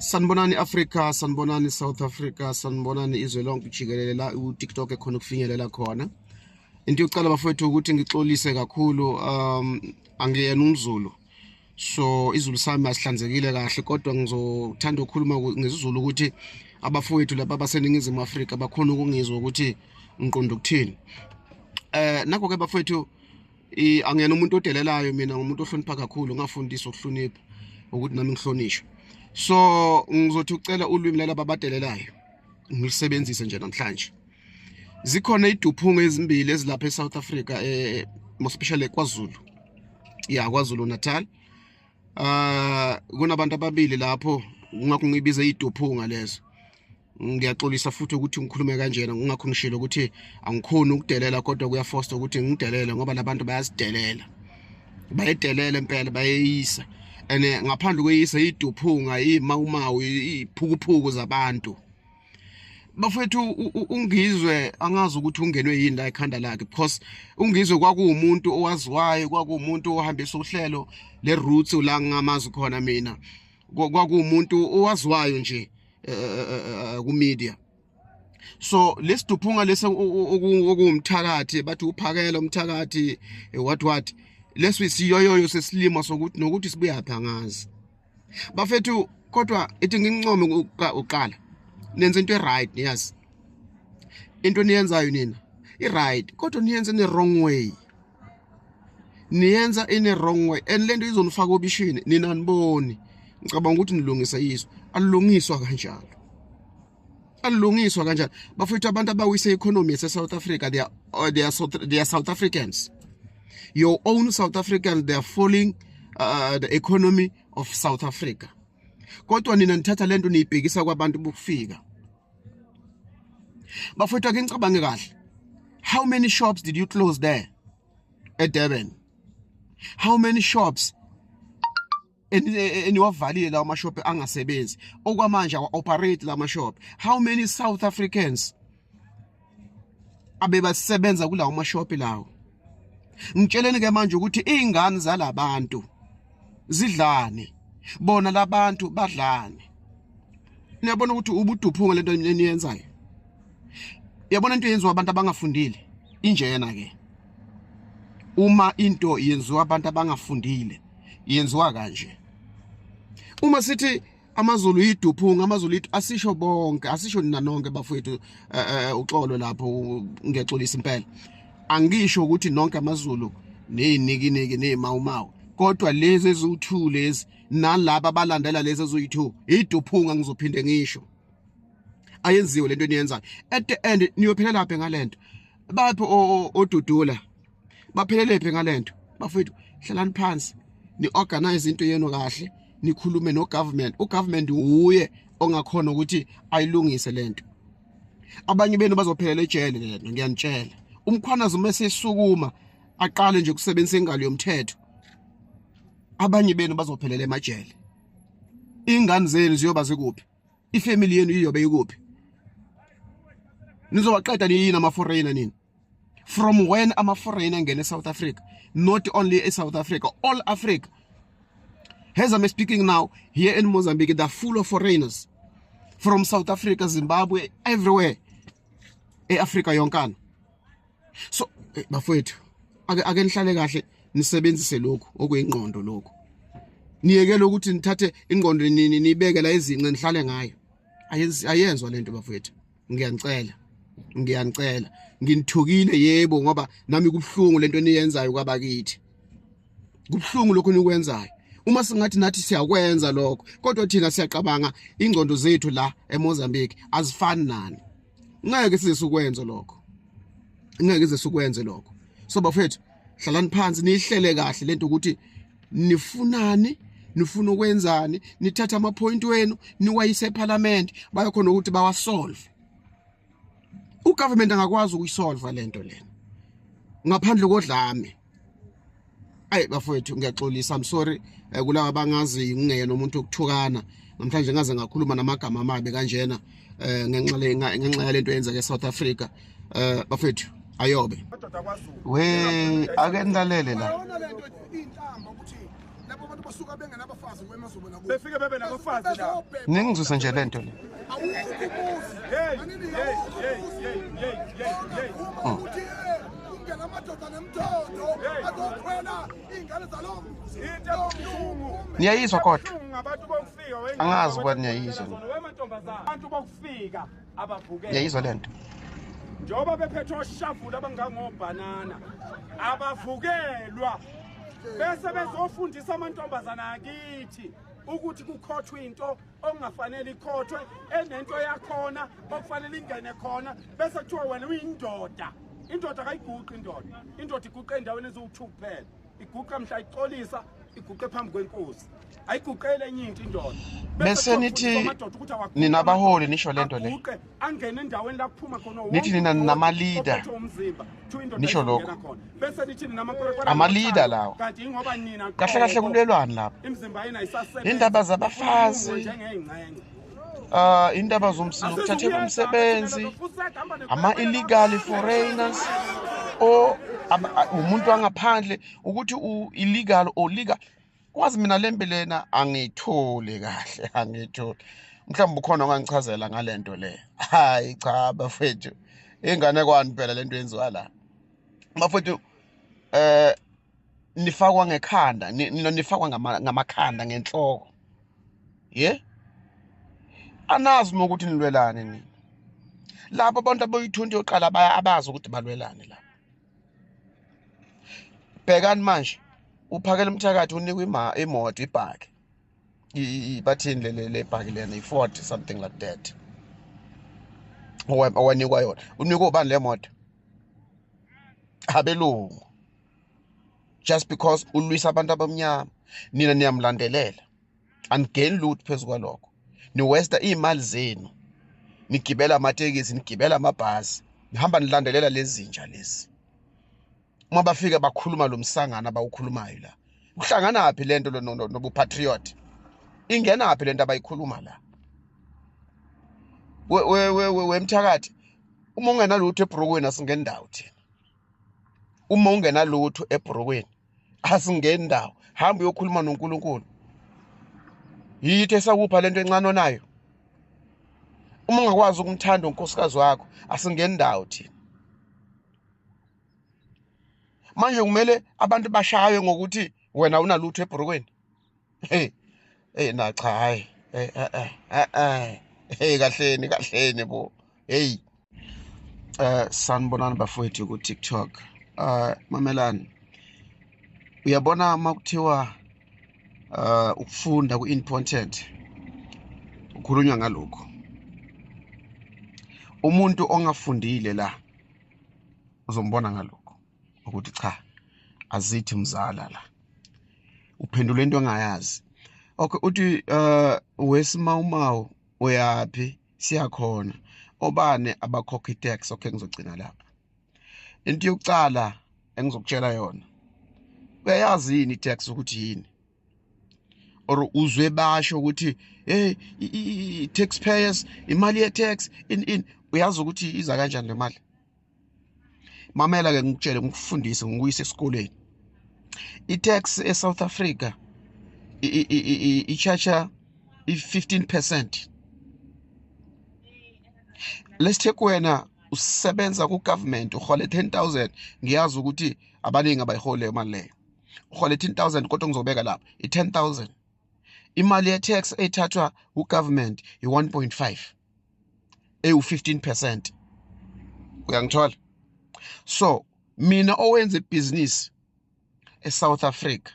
Sanibonani Africa, sanibonani South Africa, sanibonani izwe lonke jikelele la uTikTok ekhona ukufinyelela khona. Into yokuqala bafowethu ukuthi ngixolise kakhulu angiyena umZulu. So izulu sami asihlanzekile kahle kodwa ngizothanda ukukhuluma ngesiZulu ukuthi abafowethu laba baseningizimu Afrika bakhona ukungizwa ukuthi ngiqonda ukuthini. Nakho ke bafowethu angiyena umuntu odelelayo, mina ngumuntu ohlonipha kakhulu, ngafundiswa ukuhlonipha ukuthi nami ngihlonishwe. So ngizothi ucela ulwimi lalaba abadelelayo ngilisebenzise nje namhlanje. Zikhona iduphunga ezimbili ezilapha eSouth Africa, most especially kwaZulu. Yeah, kwaZulu Natal. Kunabantu ababili lapho ngakho ngibiza iduphunga lezo. Ngiyaxolisa futhi ukuthi ngikhulume kanjena, ngakho ngishilo ukuthi angikhona ukudelela kodwa kuyafosta ukuthi ngidelele ngoba labantu bayasidelela. Bayedelela impela, bayeyisa. Ene ngaphandle kweyisa iduphunga, imawumawu, iphukuphuku zabantu. Bafethu ungizwe angazi ukuthi ungenwe yini la ekhanda lakhe, because ungizwe kwakuwumuntu owaziwayo, kwakuwumuntu ohambisa uhlelo le roots la ngamazi khona mina. Kwakuwumuntu owaziwayo nje ku media. So lesiduphunga lesa okumthakathi, bathi uphakela umthakathi what lesisiyoyoyo sesilimo sokuthi nokuthi sibuya phangazi. Bafethu kodwa ethi ngincome uqala nenze into right, yes. Into niyenzayo nina i-right kodwa niyenze ne wrong way. Niyenza in a wrong way and lento izonifaka obishini nina niboni. Ngicabanga ukuthi nilungisa izwe. Alilungiswa kanjalo. Alilungiswa kanjalo. Bafethu abantu abawise economy yase South Africa, they are South Africans. Your own South Africans, they are following the economy of South Africa. Kodwa nina nithatha lento niyibhekisa kwabantu bokufika. Bafethu ake ngicabange kahle. How many shops did you close there at Durban? How many shops eniwavalile lawo mashop angasebenzi okwamanje operate la mashop? How many South Africans abebasebenza kulawo mashop lawo? Ngitsheleni ke manje ukuthi izingane zalabantu zidlane, bona labantu badlane. Niyabona ukuthi ubuduphunga lento eniyenzayo. Yabona into yenziwa abantu abangafundile injena ke. Uma into yenziwa abantu abangafundile yenziwa kanje. Uma sithi amaZulu iduphunga, amaZulu asisho bonke, asisho nina nonke bafowethu, uxolo lapho ngiyaxolisa impela. Angisho ukuthi nonke amaZulu neyinikiniki nemawumawu, kodwa lezi ezu2 lezi nalabo abalandela lezi ezu2 iduphunga ngizophinde ngisho. Ayenziwe lento eniyenzayo. At the end niyophelela lapha ngalento. Baphi odudula? Baphelele lapha ngalento. Bafethu hlalani phansi, ni organize into yenu kahle, nikhulume no government. Ugovernment uye ongakhona ukuthi ayilungise lento. Abanye benu bazophelela ejele lento, ngiyanitshela. Umkhwanazi mase esukuma aqale nje ukusebenzisa ingalo yomthetho, abanye benu bazophelela emajele. Ingane zenu ziyoba zikuphi? Ifamily yenu iyobe ikuphi? Nizowaqeda yini ama-foreigner nini? From when ama-foreigner ngene South Africa? Not only South Africa, all Africa. As I'm speaking now, here in Mozambique, they're full of foreigners. From South Africa, Zimbabwe, everywhere. Africa yonkana. So bafowethu ake nihlale kahle nisebenzise lokho okuyingqondo lokho. Niyekele ukuthi nithathe ingqondo nibeke la izinqa nihlale ngayo. Ayenzwa lento bafowethu. Ngiyanicela. Nginithukile yebo ngoba nami kubhlungu lento niyenzayo kwabakithi. Kubhlungu lokho nikwenzayo. Uma singathi nathi siyakwenza lokho, kodwa thina siyaqabanga ingqondo zethu la eMozambique azifani nani. Ngeke sizokwenza lokho. Ngeke sizokwenza lokho. So bafethu hlalani phansi nihlele kahle lento ukuthi nifunani, nifuna ukwenzani, nithatha ama point wenu niwayise eParliament bayakhona ukuthi bawasolve. Ugovernment angakwazi ukuyisolve lento lena ngaphandle kodlame. Ayi bafethu ngiyaxolisa, I'm sorry kulabo abangazi ngingena umuntu okuthukana. Namhlanje ngaze ngakhuluma namagama amabi kanjena ngenxa ya lento yenza ke South Africa. Bafethu ayobe we ake nilalele la. labo abantu basuka bengenabafazi kwemazobona kubo befike bebe nabafazi la ningizwise nje lento le niyayizwa kodwa angazi ukuthi niyayizwa abantu bokufika abavukela niyayizwa lento njoba bephethe oshavula abangangobhanana abavukelwa bese bezofundisa amantombazana akithi ukuthi kukhothwe into ongafanele ikhothwe enento yakhona okufanele ingene khona bese kuthiwa wena uyindoda indoda kayiguqi indoda iguqa endaweni eziwu2 kuphela iguqa mhla icolisa iguqe phambi kwenkosi ayiguqele enye into indoda bese nithi nina abaholi nisho lento le angene endaweni la kuphuma khona nithi nina nama-leader nisho lokho ama-leader lawo kanti ingoba nina kahle kahle kulelwani lapho imizimba yena ayisasebenzi indaba zabafazi indaba zokuthathelwa umsebenzi ama-illegal foreigners or umuntu wangaphandle ukuthi u-illegal or legal kwazi mina lembe lena angiyitholi kahle angiyitholi mhlawumbe ukhona ongangichazela ngalento le hayi cha bafethu ingane kwani phela lento yenziwa la bafethu nifakwa ngekhanda nifakwa ngamakhanda ngenhloko anazi ukuthi nilwelane nini lapho abantu aboyi-20 yoqala abazi ukuthi balwelane la bhekani manje uphakela umthakathi unikwa imoto ibhaki bathini le bhaki lena i-Ford something like that owanikwa yona unikwa ubani le moto abelungu just because ulwisa abantu abamnyama nina niyamlandelela angeni lutho phezu kwalokho niwesta iy'mali zenu nigibela amatekisi nigibela amabhasi nihamba nilandelela lezi zinja lezi uma bafika bakhuluma lo msangano abawukhulumayo la kuhlangana phi lento nobupatriot ingena phi lento abayikhuluma la wemthakathi uma ungenalutho eBrokweni asingeni ndawo thina uma ungenalutho eBrokweni asingeni ndawo hamba uyokhuluma noNkulunkulu yithi esakupha lento encane onayo uma ungakwazi ukumthanda unkosikazi wakho asingeni ndawo thina manje kumele abantu bashaye ngokuthi wena unalutho eBrokweni na cha hayi kahleni bo sanibonani bafowethu ku TikTok mamelani uyabona makuthiwa ukufunda ku-important ukhulunywa ngalokho umuntu ongafundile la uzombona ngalokho ukuthi cha azithi mzala la uphendula into ongayazi okay uthi wesimawumawu uyaphi siyakhona obane abakhokha itax okay ngizogcina lapha into yokucala engizokutshela yona uyayazi yini itax ukuthi yini or uzwe basho ukuthi hey taxpayers imali ye tax in uyazi ukuthi iza kanjani le mali mamela ke ngikutshele ngikufundise ngikuyise esikoleni itax eSouth Africa i-charge i-15%. Let's take wena usebenza ku government uhole 10,000 ngiyazi ukuthi abaningi abayihole imali leyo uhole 10,000 kodwa ngizobeka lapha i-10,000 imali ye tax ethathwa u government i-1.5 ewu-15%. Uyangithola? So mina owenza business eSouth Africa,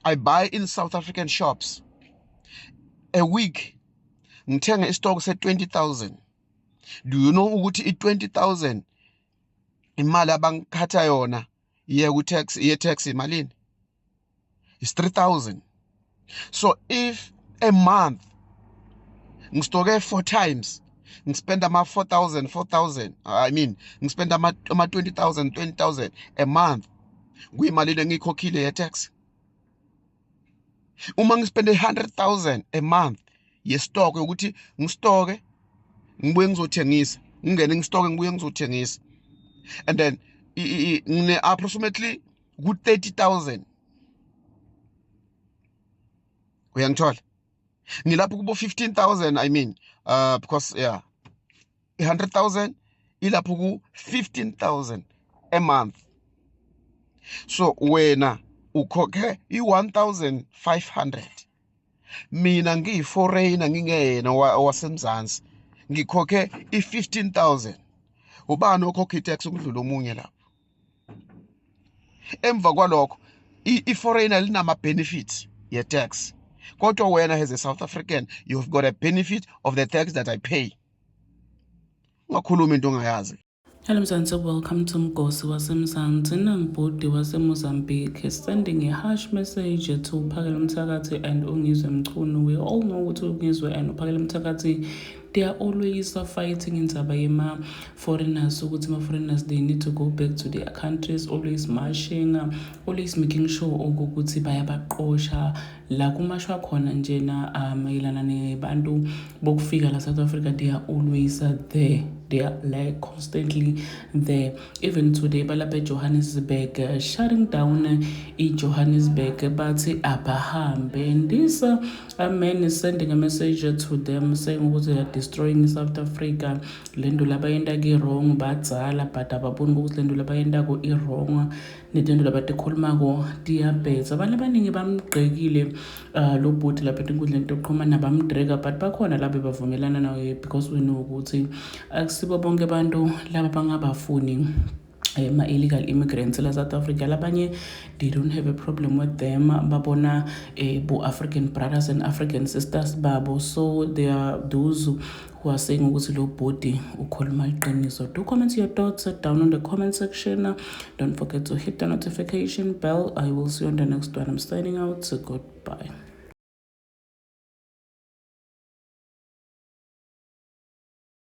I buy in South African shops a week ngithenga istock se-20,000. Do you know ukuthi i-20,000 imali abangikhatha yona ye tax imalini is 3,000. So if a month ngistoke 4 times ngispend ama 4,000 I mean ngispend ama 20,000 a month kuyimali lengikhokhile ye tax. Uma ngispende 100,000 a month ye stock ukuthi ngistoke ngibuye ngizothengisa ngingene ngistoke ngibuye ngizothengisa and then ngine approximately ku 30,000 uyangithola ngilapho kubo 15,000 I mean because yeah 100,000 ilapho ku 15,000 a month. So wena ukhokhe i-1,500, mina ngiyi-foreigner ngingeyena wasemzansi ngikhokhe i-15,000. Ubani okhokha i-tax ukudlula omunye lapho? Emva kwalokho i-foreigner linama-benefits ye-tax, kodwa wena as a South African you've got a benefit of the tax that I pay. Ungakhuluma into ongayazi. Hello Mzansi, welcome to Mgosi waseMzansi. Nangibhodi waseMozambique sending a harsh message to Uphakela Mthakathi and Ungizwe Mchunu. We all know what Ungizwe and Uphakela Mthakathi, they are always fighting in Tabayema foreigners. So foreigners, they need to go back to their countries, always marching, always making sure ukuthi bayabaqosha la kumashwa khona njena mayelana nebantu bokufika la South Africa. They are always there. They are like constantly there. Even today, balapha Johannesburg, shutting down Johannesburg, bathi abahambe. And this man is sending a message to them saying what they are destroying South Africa. Lendo labayenda ki wrong badzala, but ababoni ukuthi lendo labayenda ko I wrong. Nitendo labatekhuluma ko diabetes. Abantu abaningi bamgqekile lo bhuti lapha enkundleni yokuxhumana bamdrega, but bakhona labo bavumelana naye because we know ukuthi akusibo bonke abantu laba bangabafuni illegal immigrants la South Africa. Labanye, they don't have a problem with them. Babona bo African brothers and African sisters babo. So there are those who are saying ukuthi lo body ukhuluma iqiniso. Do comment your thoughts down on the comment section. Don't forget to hit the notification bell. I will see you on the next one. I'm signing out. So goodbye.